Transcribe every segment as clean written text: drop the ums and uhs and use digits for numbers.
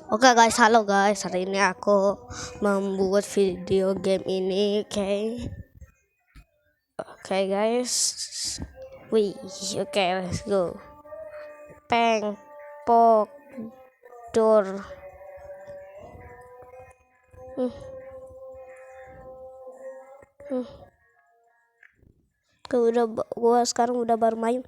Oke guys, halo guys. Hari ini aku membuat video game ini. Oke guys. Wih, oke, let's go. Peng, pok, dor. Gua sekarang udah baru main.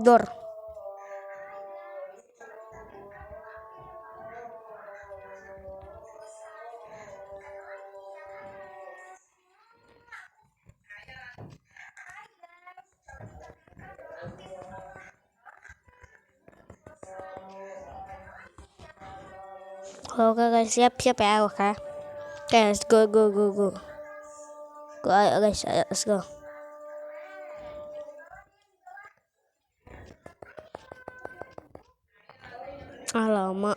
Dor. Oke guys, siap ya. Oke. Oke, let's go. Go ayo guys, ayo, let's go. Alamak.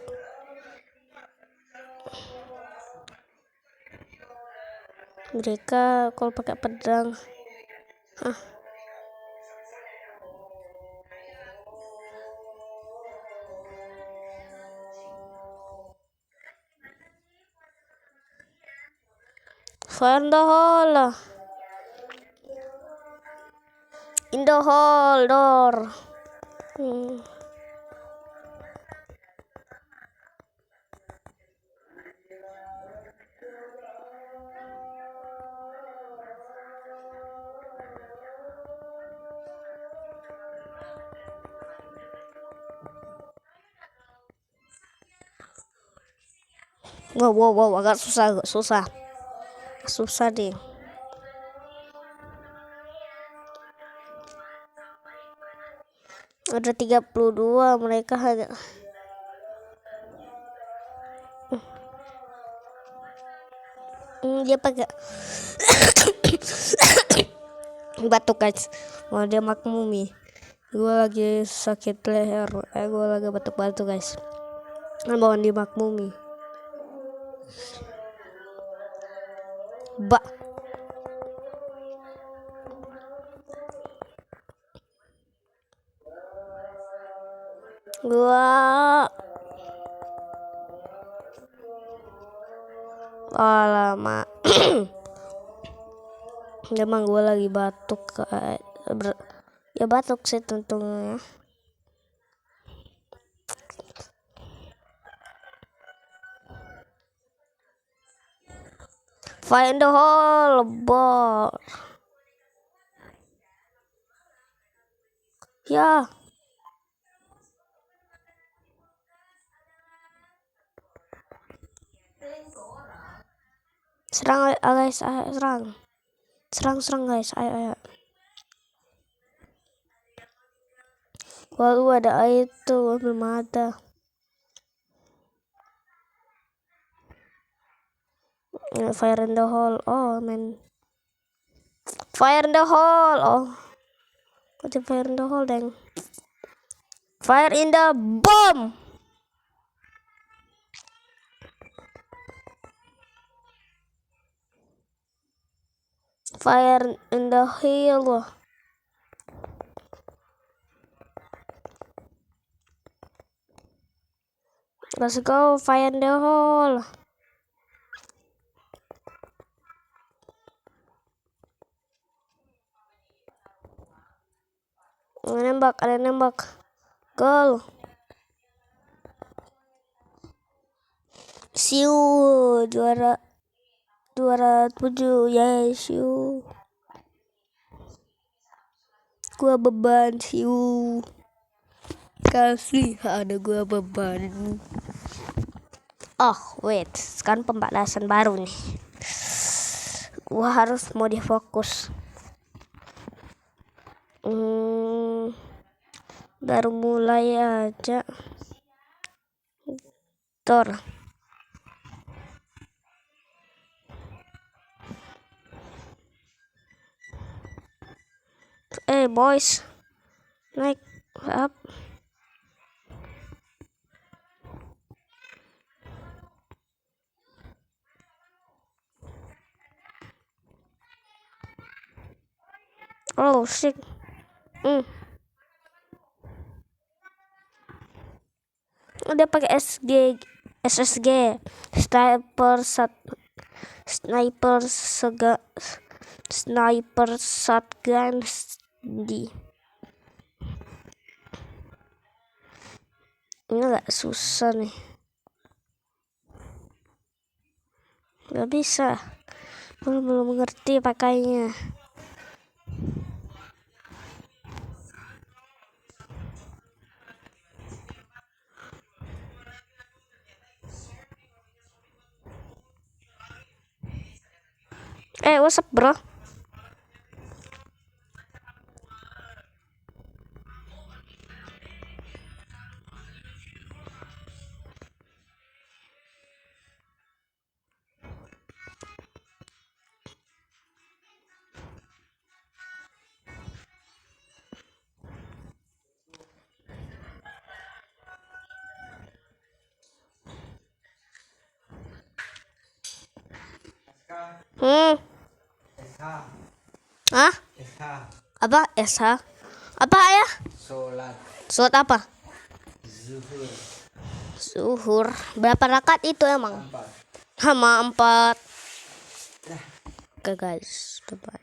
Mereka kalau pakai pedang. Fire in the hole. In the hole door. Wow, agak susah deh. Ada 32, mereka hanya dia pakai batuk guys. Dia makmumi. Gue lagi sakit leher. Gue lagi batuk-batuk guys. Mau dimakmumi. Gua alamak. Emang gue lagi batuk ya batuk sih tentunya. Find the hole, bot. Ya. Serang guys, serang guys, ayo. Walau ada itu belum ada. Fire in the hole. Oh man, fire in the hole. Oh, kok fire in the hole deng. Fire in the bomb. Fire in the hill. Let's go, fire in the hole. Ada nembak. Gol. Siu juara 7 ya, siu. Gua beban siu. Kasih ada gua beban. Oh wait, sekarang pembalasan baru nih. Gua harus mode fokus. Baru mulai aja. Tor. Okay, boys. Naik up. Oh shit. Dia pakai SSG, sniper shotgun di. Ini agak susah nih. Gak bisa. Belum mengerti pakainya. What's up, bro? Hah? Apa? SH? Apa ya? Sholat apa? Zuhur. Berapa rakaat itu emang? 4. Sama 4. Oke guys, bye.